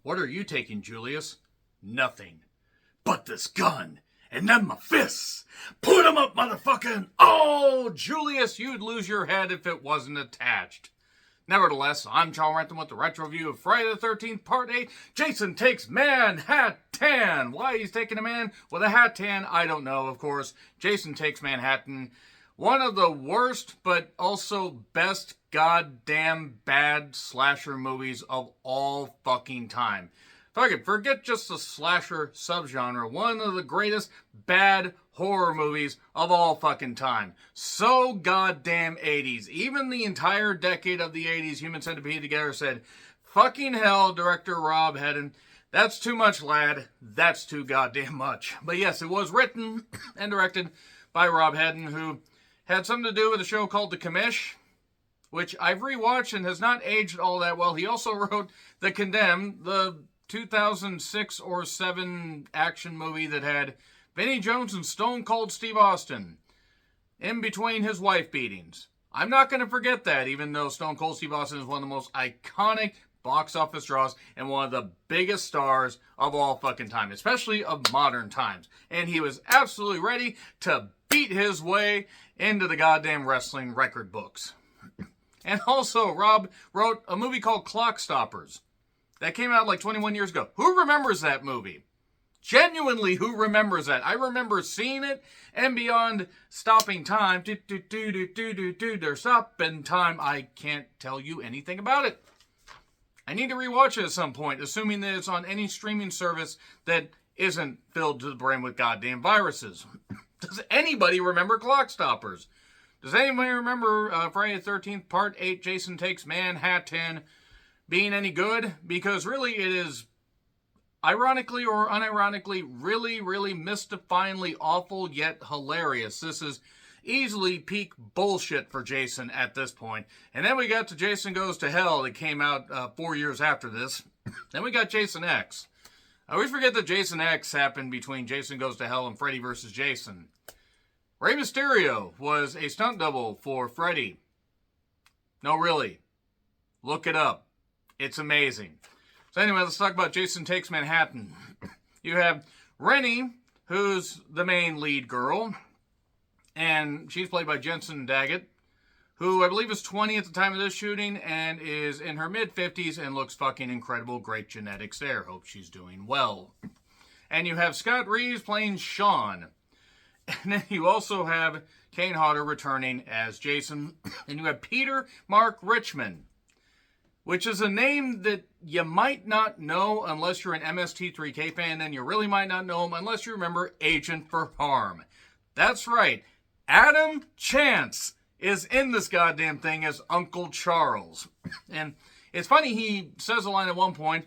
What are you taking, Julius? Nothing. But this gun. And then my fists. Put 'em up, motherfucker. Oh, Julius, you'd lose your head if it wasn't attached. Nevertheless, I'm Charles Rentham with the retro review of Friday the 13th, Part 8. Jason Takes Manhattan. Why he's taking a man with a hat tan, I don't know, of course. Jason Takes Manhattan. One of the worst, but also best goddamn bad slasher movies of all fucking time. Fuck it, forget just the slasher subgenre. One of the greatest bad horror movies of all fucking time. So goddamn 80s. Even the entire decade of the 80s, Human Centipede together said, fucking hell, director Rob Hedden. That's too much, lad. That's too goddamn much. But yes, it was written and directed by Rob Hedden, who had something to do with a show called The Commish, which I've rewatched and has not aged all that well. He also wrote The Condemned, the 2006 or 7 action movie that had Vinnie Jones and Stone Cold Steve Austin in between his wife beatings. I'm not going to forget that, even though Stone Cold Steve Austin is one of the most iconic box office draws and one of the biggest stars of all fucking time, especially of modern times. And he was absolutely ready to beat his way into the goddamn wrestling record books. And also, Rob wrote a movie called Clock Stoppers that came out like 21 years ago. Who remembers that movie? Genuinely, who remembers that? I remember seeing it, and beyond stopping time, they're stopping time. I can't tell you anything about it. I need to rewatch it at some point, assuming that it's on any streaming service that isn't filled to the brim with goddamn viruses. Does anybody remember Clock Stoppers? Does anybody remember Friday the 13th, Part 8, Jason Takes Manhattan being any good? Because really it is, ironically or unironically, really, really mystifyingly awful yet hilarious. This is easily peak bullshit for Jason at this point. And then we got to Jason Goes to Hell that came out 4 years after this. Then we got Jason X. I always forget that Jason X happened between Jason Goes to Hell and Freddy vs. Jason. Rey Mysterio was a stunt double for Freddy. No, really. Look it up. It's amazing. So anyway, let's talk about Jason Takes Manhattan. You have Rennie, who's the main lead girl, and she's played by Jensen Daggett, who I believe is 20 at the time of this shooting and is in her mid-50s and looks fucking incredible. Great genetics there. Hope she's doing well. And you have Scott Reeves playing Sean. And then you also have Kane Hodder returning as Jason. And you have Peter Mark Richmond, which is a name that you might not know unless you're an MST3K fan, and you really might not know him unless you remember Agent for Harm. That's right. Adam Chance is in this goddamn thing as Uncle Charles. And it's funny, he says a line at one point,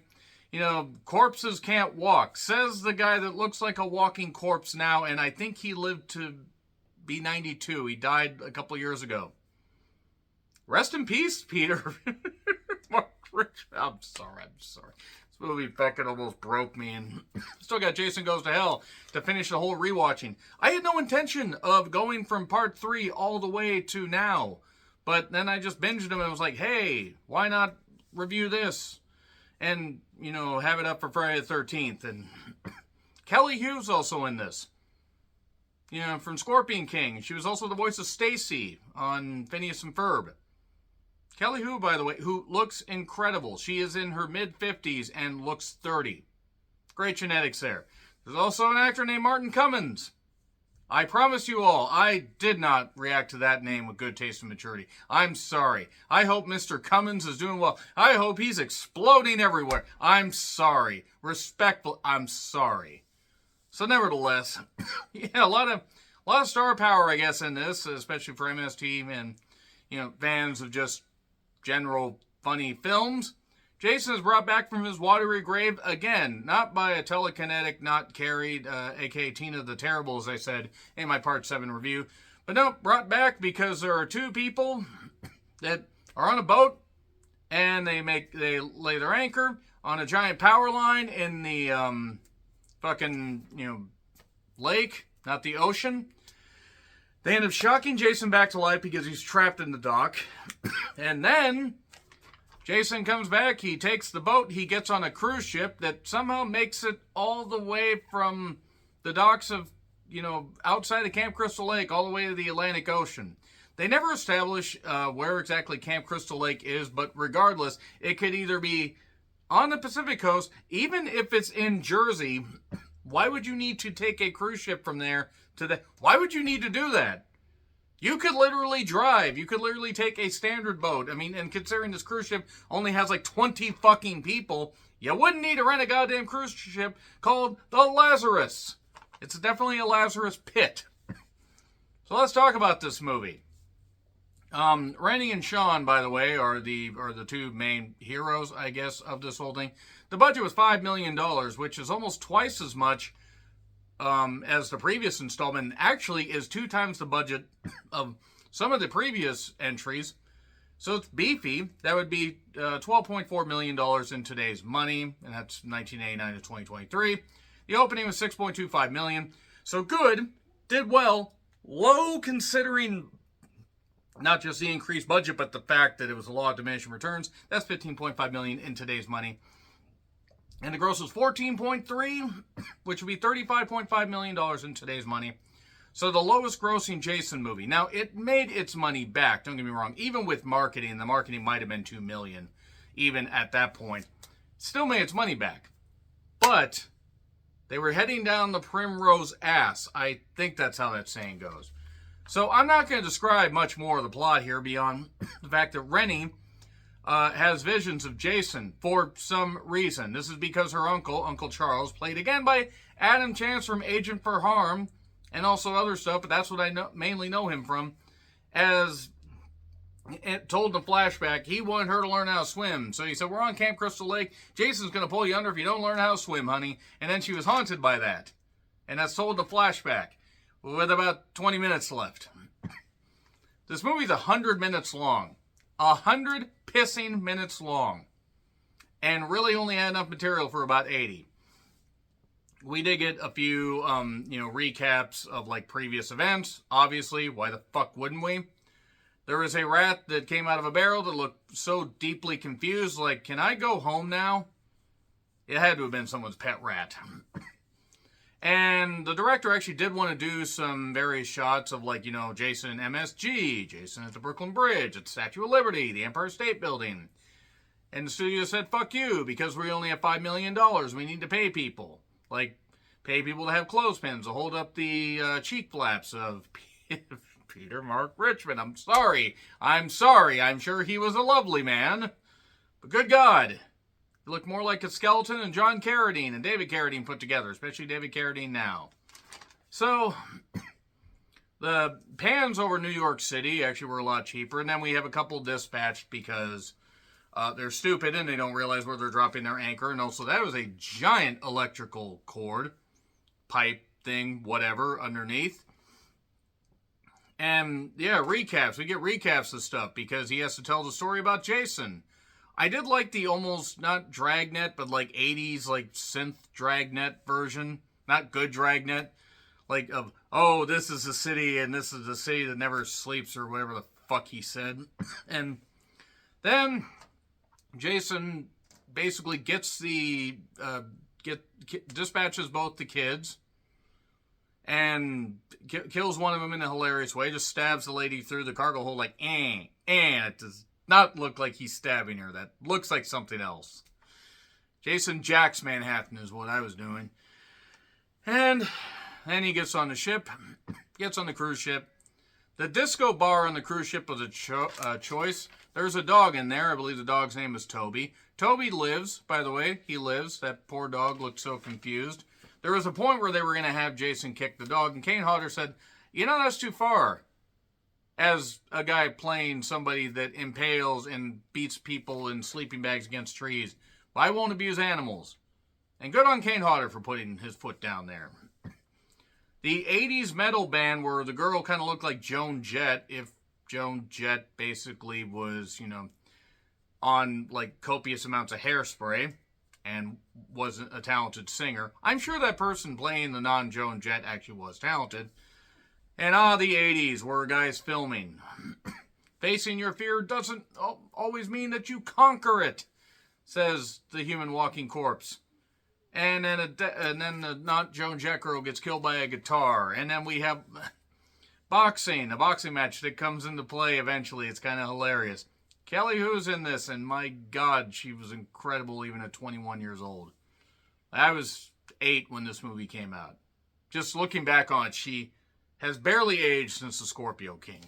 you know, corpses can't walk. Says the guy that looks like a walking corpse now, and I think he lived to be 92. He died a couple years ago. Rest in peace, Peter. I'm sorry. This movie fucking almost broke me, and still got Jason Goes to Hell to finish the whole rewatching. I had no intention of going from part 3 all the way to now, but then I just binged them and was like, hey, why not review this and, you know, have it up for Friday the 13th. And Kelly Hu's also in this, you know, from Scorpion King. She was also the voice of Stacy on Phineas and Ferb. Kelly Hu, by the way, who looks incredible. She is in her mid-50s and looks 30. Great genetics there. There's also an actor named Martin Cummins. I promise you all, I did not react to that name with good taste and maturity. I'm sorry. I hope Mr. Cummins is doing well. I hope he's exploding everywhere. I'm sorry. Respectful, I'm sorry. So nevertheless, yeah, a lot of star power, I guess, in this, especially for MST and, you know, fans of just general funny films. Jason is brought back from his watery grave again, not by a telekinetic, not carried, aka Tina the Terrible, as I said in my Part 7 review. But no, brought back because there are two people that are on a boat, and they lay their anchor on a giant power line in the fucking, you know, lake, not the ocean. They end up shocking Jason back to life because he's trapped in the dock. And then Jason comes back, he takes the boat, he gets on a cruise ship that somehow makes it all the way from the docks of, outside of Camp Crystal Lake all the way to the Atlantic Ocean. They never establish where exactly Camp Crystal Lake is, but regardless, it could either be on the Pacific coast, even if it's in Jersey. Why would you need to take a cruise ship from there to the... Why would you need to do that? You could literally drive. You could literally take a standard boat. I mean, and considering this cruise ship only has like 20 fucking people, you wouldn't need to rent a goddamn cruise ship called the Lazarus. It's definitely a Lazarus pit. So let's talk about this movie. Rennie and Sean, by the way, are the two main heroes, I guess, of this whole thing. The budget was $5 million, which is almost twice as much as the previous installment. Actually, is 2 times the budget of some of the previous entries. So it's beefy. That would be $12.4 million in today's money, and that's 1989 to 2023. The opening was $6.25 million. So good, did well, low considering not just the increased budget, but the fact that it was a law of diminishing returns. That's $15.5 million in today's money. And the gross was $14.3, which would be $35.5 million in today's money. So the lowest grossing Jason movie. Now, it made its money back, don't get me wrong. Even with marketing, the marketing might have been $2 million, even at that point. Still made its money back. But they were heading down the primrose ass. I think that's how that saying goes. So I'm not going to describe much more of the plot here beyond the fact that Rennie has visions of Jason for some reason. This is because her Uncle Charles, played again by Adam Chance from Agent for Harm, and also other stuff, but that's what I mainly know him from, as it told in the flashback, he wanted her to learn how to swim. So he said, we're on Camp Crystal Lake. Jason's going to pull you under if you don't learn how to swim, honey. And then she was haunted by that. And that's told in the flashback, with about 20 minutes left. This movie's 100 minutes long. 100 pissing minutes long. And really only had enough material for about 80. We did get a few, recaps of, like, previous events. Obviously, why the fuck wouldn't we? There was a rat that came out of a barrel that looked so deeply confused, like, can I go home now? It had to have been someone's pet rat. And the director actually did want to do some various shots of, like, Jason in MSG, Jason at the Brooklyn Bridge, at the Statue of Liberty, the Empire State Building. And the studio said, fuck you, because we only have $5 million. We need to pay people. Like, pay people to have clothespins to hold up the cheek flaps of Peter Mark Richmond. I'm sorry. I'm sure he was a lovely man. But good God. He looked more like a skeleton than John Carradine and David Carradine put together, especially David Carradine now. So, the pans over New York City actually were a lot cheaper, and then we have a couple dispatched because they're stupid and they don't realize where they're dropping their anchor. And also, that was a giant electrical cord, pipe thing, whatever, underneath. And, yeah, recaps. We get recaps of stuff because he has to tell the story about Jason. I did like the almost, not Dragnet, but like 80s, like synth Dragnet version. Not good Dragnet. Like of, oh, this is a city and this is a city that never sleeps or whatever the fuck he said. And then Jason basically gets the, dispatches both the kids and kills one of them in a hilarious way. Just stabs the lady through the cargo hold like, it does not look like he's stabbing her. That looks like something else. Jason Jacks Manhattan is what I was doing. And then he gets on the ship, gets on the cruise ship. The disco bar on the cruise ship was a choice. There's a dog in there. I believe the dog's name is Toby. Toby lives, by the way. He lives. That poor dog looked so confused. There was a point where they were going to have Jason kick the dog, and Kane Hodder said, that's too far. As a guy playing somebody that impales and beats people in sleeping bags against trees. I won't abuse animals. And good on Kane Hodder for putting his foot down there. The 80s metal band where the girl kind of looked like Joan Jett, if Joan Jett basically was, on like copious amounts of hairspray and wasn't a talented singer. I'm sure that person playing the non-Joan Jett actually was talented. And the 80s were guys filming. Facing your fear doesn't always mean that you conquer it, says the human walking corpse. And then the not Joan Jekro gets killed by a guitar. And then we have boxing, a boxing match that comes into play eventually. It's kind of hilarious. Kelly Hu's in this, and my God, she was incredible even at 21 years old. I was 8 when this movie came out. Just looking back on it, she has barely aged since the Scorpio King.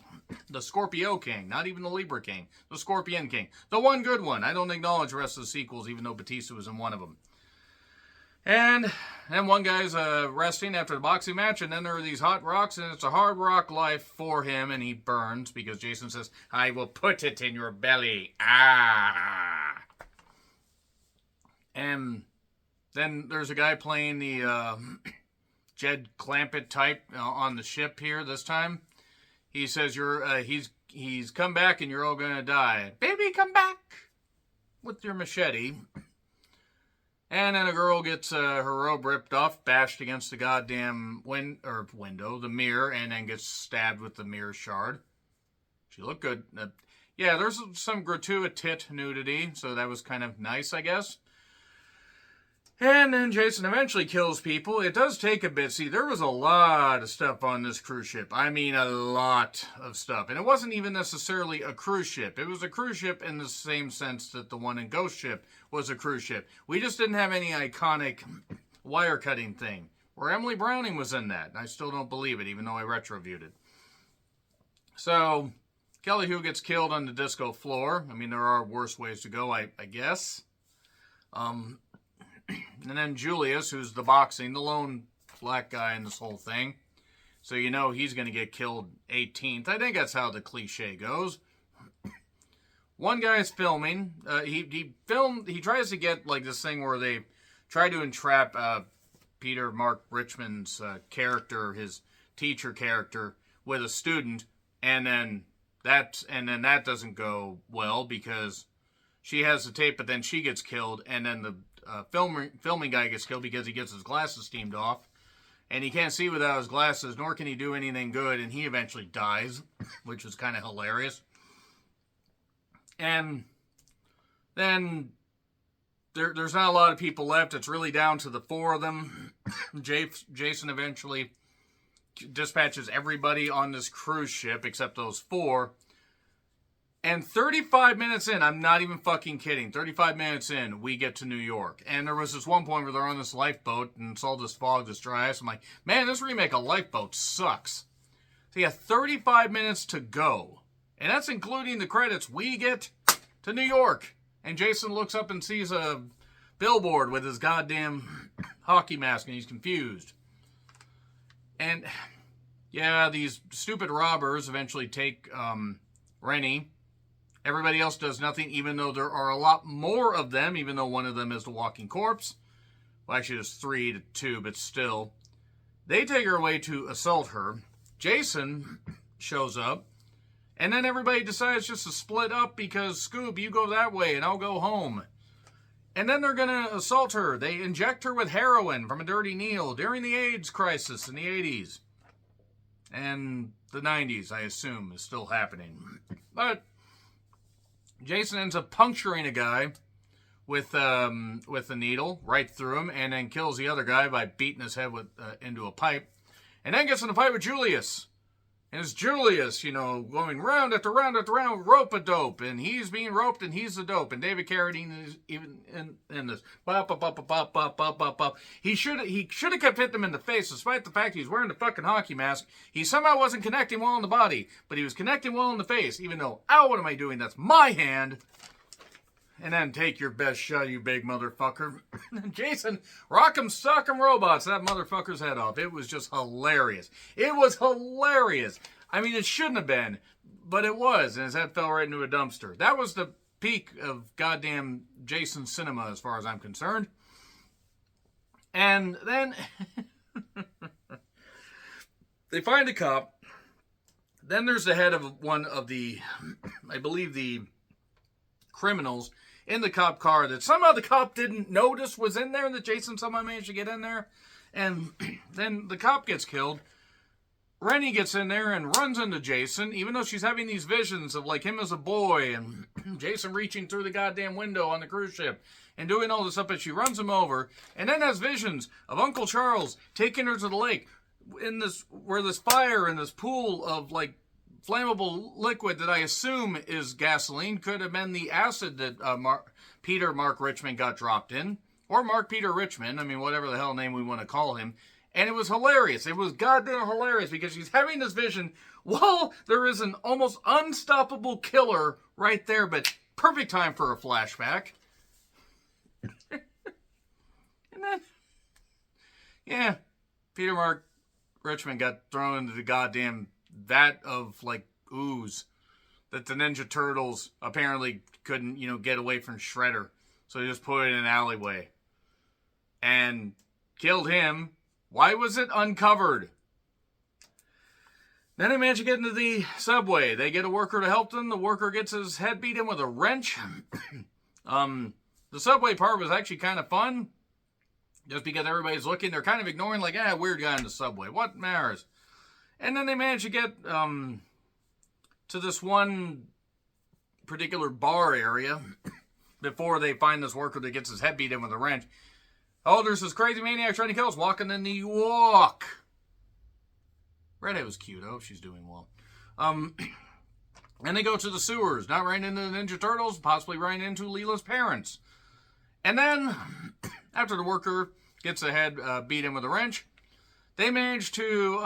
The Scorpio King, not even the Libra King. The Scorpion King. The one good one. I don't acknowledge the rest of the sequels, even though Batista was in one of them. And then one guy's resting after the boxing match, and then there are these hot rocks, and it's a hard rock life for him, and he burns because Jason says, I will put it in your belly. Ah! And then there's a guy playing the Jed Clampett type on the ship here this time. He says, he's come back and you're all going to die. Baby, come back with your machete. And then a girl gets her robe ripped off, bashed against the goddamn window, the mirror, and then gets stabbed with the mirror shard. She looked good. Yeah, there's some gratuitous nudity, so that was kind of nice, I guess. And then Jason eventually kills people. It does take a bit. See, there was a lot of stuff on this cruise ship. I mean, a lot of stuff. And it wasn't even necessarily a cruise ship. It was a cruise ship in the same sense that the one in Ghost Ship was a cruise ship. We just didn't have any iconic wire cutting thing. Where Emily Browning was in that. And I still don't believe it, even though I retro-viewed it. So, Kelly Hu gets killed on the disco floor. I mean, there are worse ways to go, I guess. And then Julius, who's the lone black guy in this whole thing. So you know he's going to get killed 18th. I think that's how the cliche goes. One guy's filming. He tries to get like this thing where they try to entrap Peter Mark Richmond's character, his teacher character, with a student. And then that doesn't go well because she has the tape, but then she gets killed. And then the filming guy gets killed because he gets his glasses steamed off. And he can't see without his glasses, nor can he do anything good. And he eventually dies, which was kind of hilarious. And then there's not a lot of people left. It's really down to the 4 of them. Jason eventually dispatches everybody on this cruise ship except those 4. And 35 minutes in, I'm not even fucking kidding, 35 minutes in, we get to New York. And there was this one point where they're on this lifeboat, and it's all this fog, this dry ice. I'm like, man, this remake of Lifeboat sucks. So yeah, 35 minutes to go. And that's including the credits. We get to New York. And Jason looks up and sees a billboard with his goddamn hockey mask, and he's confused. And, yeah, these stupid robbers eventually take Rennie. Everybody else does nothing, even though there are a lot more of them, even though one of them is the walking corpse. Well, actually, there's 3 to 2, but still. They take her away to assault her. Jason shows up. And then everybody decides just to split up because, Scoob, you go that way and I'll go home. And then they're going to assault her. They inject her with heroin from a Dirty Neil during the AIDS crisis in the 80s. And the 90s, I assume, is still happening. But Jason ends up puncturing a guy with a needle right through him, and then kills the other guy by beating his head into a pipe, and then gets in a fight with Julius. And it's Julius, going round after round after round, rope-a-dope, and he's being roped, and he's the dope. And David Carradine is even in this. Bop, bop, bop, bop, bop, bop, bop, bop. He should have kept hitting him in the face, despite the fact he's wearing the fucking hockey mask. He somehow wasn't connecting well in the body, but he was connecting well in the face, even though, ow, what am I doing? That's my hand. And then take your best shot, you big motherfucker. Jason, rock'em sock'em robots that motherfucker's head off. It was just hilarious. It was hilarious. I mean, it shouldn't have been, but it was, and his head fell right into a dumpster. That was the peak of goddamn Jason cinema, as far as I'm concerned. And then they find a cop. Then there's the head of one of the, I believe, the criminals in the cop car that somehow the cop didn't notice was in there, and that Jason somehow managed to get in there. And then the cop gets killed. Rennie gets in there and runs into Jason, even though she's having these visions of like him as a boy and Jason reaching through the goddamn window on the cruise ship and doing all this stuff, but she runs him over and then has visions of Uncle Charles taking her to the lake in this, where this fire in this pool of like flammable liquid that I assume is gasoline, could have been the acid that Mark Richmond got dropped in, or Mark Peter Richmond, I mean, whatever the hell name we want to call him. And it was hilarious. It was goddamn hilarious because she's having this vision while there is an almost unstoppable killer right there, but perfect time for a flashback. And then, yeah, Peter Mark Richmond got thrown into the goddamn vat of, like, ooze that the Ninja Turtles apparently couldn't, get away from Shredder. So they just put it in an alleyway. And killed him. Why was it uncovered? Then they manage to get into the subway. They get a worker to help them. The worker gets his head beat in with a wrench. The subway part was actually kind of fun. Just because everybody's looking. They're kind of ignoring, like, weird guy in the subway. What matters? And then they manage to get to this one particular bar area before they find this worker that gets his head beat in with a wrench. Oh, there's this crazy maniac trying to kill us, walking in the walk. Redhead was cute. I hope she's doing well. And they go to the sewers, not right into the Ninja Turtles, possibly right into Leela's parents. And then, after the worker gets the head beat in with a wrench, they manage to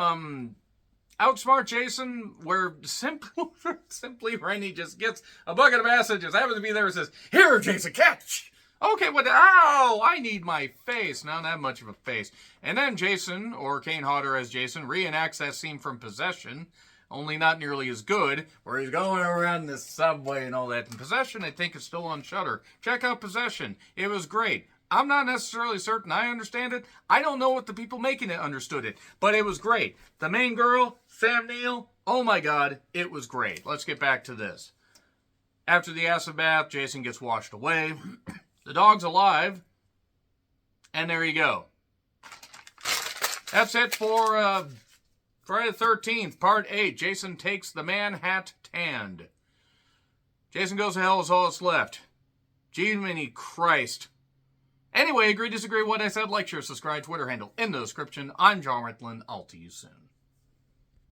outsmart Jason, where simply Rainey just gets a bucket of acid, just happens to be there and says, "Here, Jason, catch!" Okay, ow, I need my face. Not that much of a face. And then Jason, or Kane Hodder as Jason, reenacts that scene from Possession, only not nearly as good, where he's going around the subway and all that. And Possession, I think, is still on Shudder. Check out Possession. It was great. I'm not necessarily certain I understand it. I don't know if the people making it understood it, but it was great. The main girl, Sam Neill, oh my God, it was great. Let's get back to this. After the acid bath, Jason gets washed away. The dog's alive. And there you go. That's it for Friday the 13th, Part 8. Jason takes the man hat tanned. Jason Goes to Hell is all that's left. Jiminy Christ. Anyway, agree, disagree with what I said, like, share, subscribe, Twitter handle in the description. I'm John Ritlin. I'll see you soon.